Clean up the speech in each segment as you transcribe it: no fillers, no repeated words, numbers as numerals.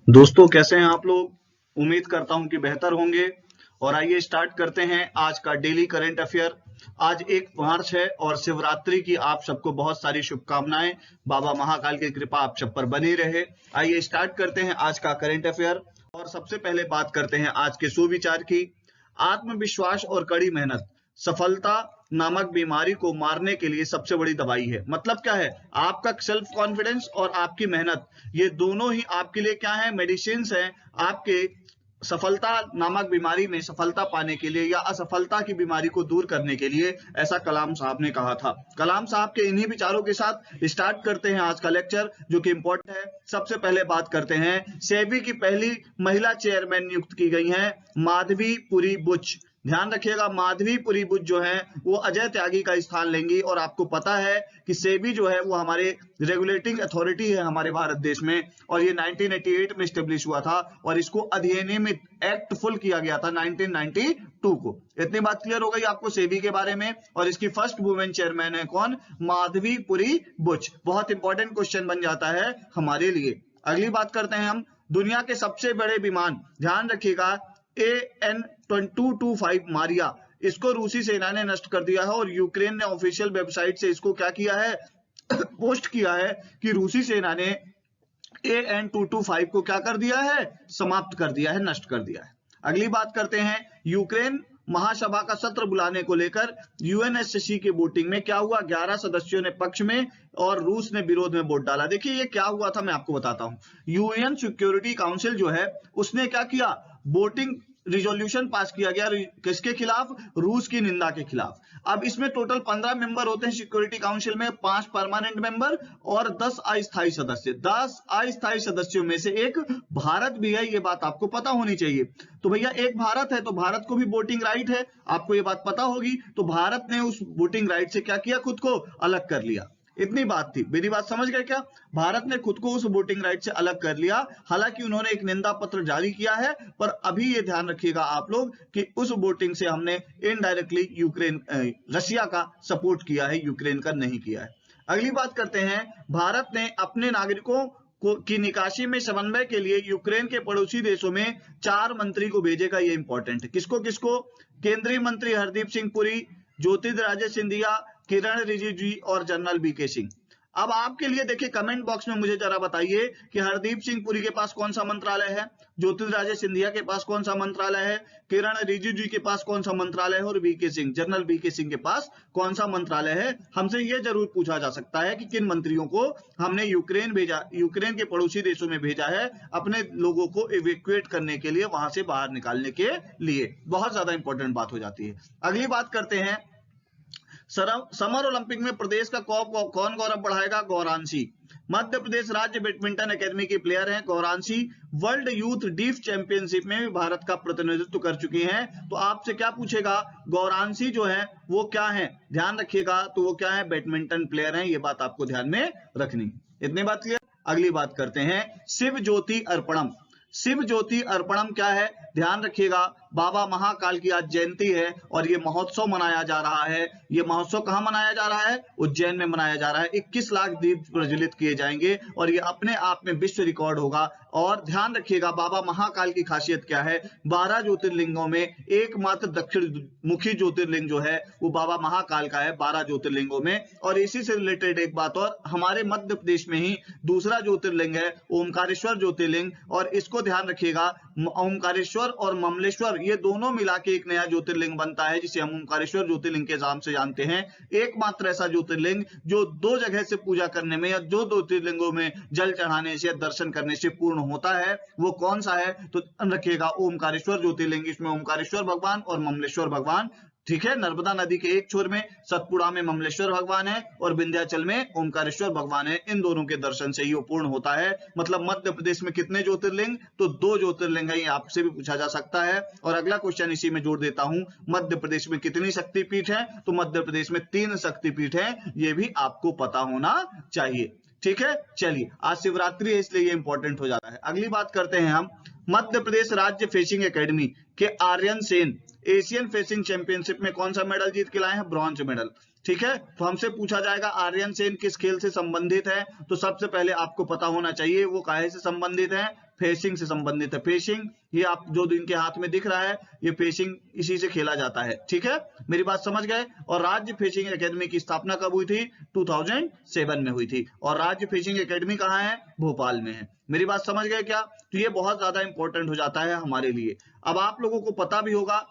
दोस्तों कैसे हैं आप लोग। उम्मीद करता हूं कि बेहतर होंगे। और आइए स्टार्ट करते हैं आज का डेली करंट अफेयर। आज 1 मार्च है और शिवरात्रि की आप सबको बहुत सारी शुभकामनाएं। बाबा महाकाल की कृपा आप सब पर बनी रहे। आइए स्टार्ट करते हैं आज का करंट अफेयर। और सबसे पहले बात करते हैं आज के सुविचार की। आत्मविश्वास और कड़ी मेहनत सफलता नामक बीमारी को मारने के लिए सबसे बड़ी दवाई है। मतलब क्या है, आपका सेल्फ कॉन्फिडेंस और आपकी मेहनत, ये दोनों ही आपके लिए क्या है, मेडिसिन है आपके सफलता नामक बीमारी में सफलता पाने के लिए या असफलता की बीमारी को दूर करने के लिए। ऐसा कलाम साहब ने कहा था। कलाम साहब के इन्हीं विचारों के साथ स्टार्ट करते हैं आज का लेक्चर, जो कि इंपॉर्टेंट है। सबसे पहले बात करते हैं, सेबी की पहली महिला चेयरमैन नियुक्त की गई हैं माधवीपुरी बुच। ध्यान रखिएगा, माधवीपुरी बुच जो है वो अजय त्यागी का स्थान लेंगी। और आपको पता है कि सेबी जो है वो हमारे रेगुलेटिंग अथॉरिटी है हमारे भारत देश में, और ये 1988 में स्टेब्लिश हुआ था और इसको अधिनियमित एक्ट फुल किया गया था 1992 को। इतनी बात क्लियर हो गई आपको सेबी के बारे में। और इसकी फर्स्ट वुमेन चेयरमैन है कौन, माधवीपुरी बुच। बहुत इंपॉर्टेंट क्वेश्चन बन जाता है हमारे लिए। अगली बात करते हैं हम, दुनिया के सबसे बड़े विमान, ध्यान रखिएगा, AN-225 मारिया, इसको रूसी सेना ने नष्ट कर दिया है। और यूक्रेन ने ऑफिशियल वेबसाइट से इसको क्या किया है पोस्ट किया है कि रूसी सेना ने AN-225 को क्या कर दिया है, समाप्त कर दिया है, नष्ट कर दिया है। अगली बात करते हैं, यूक्रेन महासभा का सत्र बुलाने को लेकर यूएनएससी की वोटिंग में क्या हुआ, 11 सदस्यों ने पक्ष में और रूस ने विरोध में वोट डाला। देखिए ये क्या हुआ था मैं आपको बताता हूं। यूएन सिक्योरिटी काउंसिल जो है उसने क्या किया, वोटिंग रिजोल्यूशन पास किया गया किसके खिलाफ, रूस की निंदा के खिलाफ। अब इसमें टोटल 15 मेंबर होते हैं सिक्योरिटी काउंसिल में, 5 परमानेंट मेंबर और 10 अस्थायी सदस्य। 10 अस्थायी सदस्यों में से एक भारत भी है, ये बात आपको पता होनी चाहिए। तो भैया एक भारत है तो भारत को भी वोटिंग राइट है, आपको ये बात पता होगी। तो भारत ने उस वोटिंग राइट से क्या किया, खुद को अलग कर लिया। इतनी बात थी, मेरी बात समझ गए क्या। भारत ने खुद को उस वोटिंग राइट से अलग कर लिया। हालांकि उन्होंने एक निंदा पत्र जारी किया है, पर अभी ये ध्यान रखिएगा आप लोग कि उस वोटिंग से हमने इनडायरेक्टली रशिया का सपोर्ट किया है, यूक्रेन का नहीं किया है। अगली बात करते हैं, भारत ने अपने नागरिकों की निकासी में समन्वय के लिए यूक्रेन के पड़ोसी देशों में 4 मंत्री को भेजेगा। ये इंपॉर्टेंट है। किसको किसको, केंद्रीय मंत्री हरदीप सिंह पुरी, ज्योतिरादित्य सिंधिया, किरण रिजिजू और जनरल बीके सिंह। अब आपके लिए देखिए, कमेंट बॉक्स में मुझे जरा बताइए कि हरदीप सिंह पुरी के पास कौन सा मंत्रालय है, ज्योतिरादित्य सिंधिया के पास कौन सा मंत्रालय है, किरण रिजिजू के पास कौन सा मंत्रालय है और BK Singh, general BK Singh के पास कौन सा मंत्रालय है। हमसे यह जरूर पूछा जा सकता है कि किन मंत्रियों को हमने यूक्रेन भेजा, यूक्रेन के पड़ोसी देशों में भेजा है अपने लोगों को इवैक्यूएट करने के लिए, वहां से बाहर निकालने के लिए। बहुत ज्यादा इंपॉर्टेंट बात हो जाती है। अगली बात करते हैं, समर ओलंपिक में प्रदेश का कौन गौरव बढ़ाएगा, गौरांशी। मध्य प्रदेश राज्य बैडमिंटन अकेदमी की प्लेयर हैं Gauranshi. World youth deaf championship में भी भारत का प्रतिनिधित्व कर चुकी हैं। तो आपसे क्या पूछेगा, गौरांशी जो है वो क्या है, ध्यान रखिएगा, तो वो क्या है, बैडमिंटन प्लेयर हैं। ये बात आपको ध्यान में रखनी। इतनी बात क्लियर। अगली बात करते हैं, शिव ज्योति अर्पणम। शिव ज्योति अर्पणम क्या है, ध्यान रखिएगा, बाबा महाकाल की आज जयंती है और ये महोत्सव मनाया जा रहा है। ये महोत्सव कहां मनाया जा रहा है, उज्जैन में मनाया जा रहा है। 21 लाख दीप प्रज्वलित किए जाएंगे और ये अपने आप में विश्व रिकॉर्ड होगा। और ध्यान रखिएगा, बाबा महाकाल की खासियत क्या है, 12 ज्योतिर्लिंगों में एकमात्र दक्षिण मुखी ज्योतिर्लिंग जो है वो बाबा महाकाल का है 12 ज्योतिर्लिंगों में। और इसी से रिलेटेड एक बात और, हमारे मध्य प्रदेश में ही दूसरा ज्योतिर्लिंग है ओमकारेश्वर ज्योतिर्लिंग। और इसको ध्यान रखिएगा, ओमकारेश्वर और ममलेश्वर ये दोनों मिला के एक नया ज्योतिर्लिंग बनता है, जिसे हम ओमकारेश्वर ज्योतिर्लिंग के नाम से जानते हैं। एकमात्र ऐसा ज्योतिर्लिंग जो 2 जगह से पूजा करने में या जो ज्योतिर्लिंगों में जल चढ़ाने से या दर्शन करने से पूर्ण होता है, वो कौन सा है, तो ध्यान रखिएगा ओमकारेश्वर ज्योतिर्लिंग। इसमें ओमकारेश्वर भगवान और ममलेश्वर भगवान, ठीक है। नर्मदा नदी के एक छोर में सतपुड़ा में ममलेश्वर भगवान है और विंध्याचल में ओमकारेश्वर भगवान है। इन दोनों के दर्शन से ही वो पूर्ण होता है। मतलब मध्य प्रदेश में कितने ज्योतिर्लिंग, तो 2 ज्योतिर्लिंग है। ये आपसे भी पूछा जा सकता है। और अगला क्वेश्चन इसी में जोड़ देता हूं, मध्य प्रदेश में कितनी शक्तिपीठ है, तो मध्य प्रदेश में 3 शक्तिपीठ है। ये भी आपको पता होना चाहिए, ठीक है। चलिए, आज शिवरात्रि है इसलिए ये इंपॉर्टेंट हो जाता है। अगली बात करते हैं हम, मध्य प्रदेश राज्य फेसिंग एकेडमी के Aryan Sen Asian fencing championship में कौन सा मेडल जीत के लाए हैं, ब्रॉन्ज मेडल। ठीक है, तो हमसे पूछा जाएगा आर्यन सेन किस खेल से संबंधित है, तो सबसे पहले आपको पता होना चाहिए वो काहे से संबंधित है, फेसिंग से संबंधित है। फेसिंग ये आप जो इनके हाथ में दिख रहा है, ये फेसिंग इसी से खेला जाता है। ठीक है, मेरी बात समझ गए। और राज्य फेसिंग एकेडमी की स्थापना कब हुई थी? 2007 में हुई थी। और राज्य फेसिंग एकेडमी कहाँ है? भोपाल में है। मेरी बात समझ गए क्या? तो ये बहुत ज्यादा इंपॉर्टेंट हो जाता है हमारे लिए। अब आप लोगों को पता भी होगा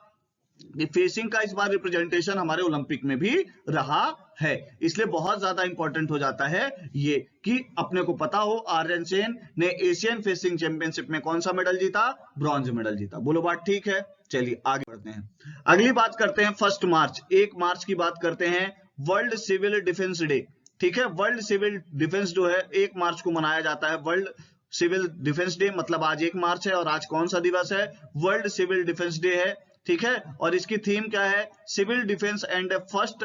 कि फेसिंग का इस बार रिप्रेजेंटेशन हमारे ओलंपिक में भी रहा है, इसलिए बहुत ज्यादा इंपॉर्टेंट हो जाता है ये कि अपने को पता हो आर्यन सेन ने एशियन फेसिंग चैंपियनशिप में कौन सा मेडल जीता? ब्रॉन्ज मेडल जीता। बोलो बात ठीक है। चलिए आगे बढ़ते हैं। अगली बात करते हैं 1 मार्च, 1 मार्च की बात करते हैं, वर्ल्ड सिविल डिफेंस डे। ठीक है, वर्ल्ड सिविल डिफेंस जो है 1 मार्च को मनाया जाता है। वर्ल्ड सिविल डिफेंस डे मतलब आज 1 मार्च है, और आज कौन सा दिवस है? वर्ल्ड सिविल डिफेंस डे है। ठीक है, और इसकी थीम क्या है? Civil defence and first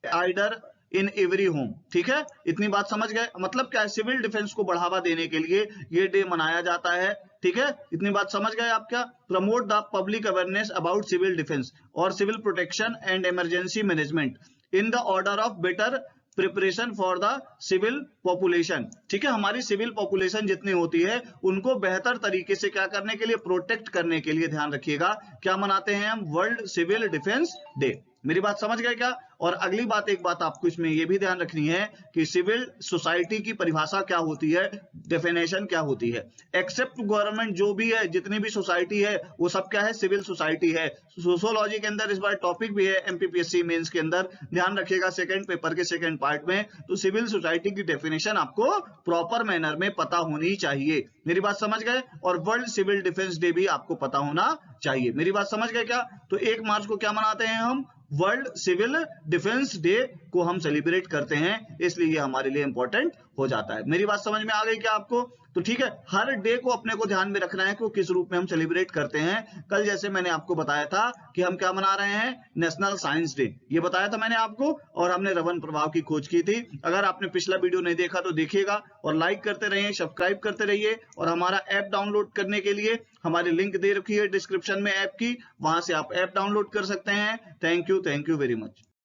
aider in every home. ठीक है, इतनी बात समझ गए। मतलब क्या है? सिविल डिफेंस को बढ़ावा देने के लिए ये डे मनाया जाता है। ठीक है, इतनी बात समझ गए आप क्या? Promote the public awareness about civil defence और civil protection and emergency management in the order of better preparation for the civil population. ठीक है, हमारी सिविल पॉपुलेशन जितनी होती है उनको बेहतर तरीके से क्या करने के लिए? प्रोटेक्ट करने के लिए। ध्यान रखिएगा, क्या मनाते हैं हम? World civil defence day. मेरी बात समझ गए क्या? और अगली बात, एक बात आपको इसमें यह भी ध्यान रखनी है कि सिविल सोसाइटी की परिभाषा क्या होती है, डेफिनेशन क्या होती है। एक्सेप्ट गवर्नमेंट जो भी है, जितनी भी सोसाइटी है, वो सब क्या है? सिविल सोसाइटी है। सोशियोलॉजी के अंदर इस बार टॉपिक भी है एमपीपीएससी मेंस के अंदर, ध्यान रखिएगा सेकंड पेपर के सेकंड पार्ट में। तो सिविल सोसाइटी की डेफिनेशन आपको प्रॉपर मैनर में पता होनी चाहिए। मेरी बात समझ गए? और वर्ल्ड सिविल डिफेंस डे भी आपको पता होना चाहिए। मेरी बात समझ गए क्या? तो 1 मार्च को क्या मनाते हैं हम? वर्ल्ड सिविल डिफेंस डे को हम सेलिब्रेट करते हैं, इसलिए ये हमारे लिए इंपॉर्टेंट हो जाता है। मेरी बात समझ में आ गई क्या आपको? तो ठीक है, हर डे को अपने को ध्यान में रखना है कि किस रूप में हम सेलिब्रेट करते हैं। कल जैसे मैंने आपको बताया था कि हम क्या मना रहे हैं? नेशनल साइंस डे, ये बताया था मैंने आपको, और हमने रवन प्रभाव की खोज की थी। अगर आपने पिछला वीडियो नहीं देखा तो देखिएगा, और लाइक करते रहिए, सब्सक्राइब करते रहिए। और हमारा ऐप डाउनलोड करने के लिए हमारी लिंक दे रखी है डिस्क्रिप्शन में ऐप की, वहां से आप ऐप डाउनलोड कर सकते हैं। Thank you very much.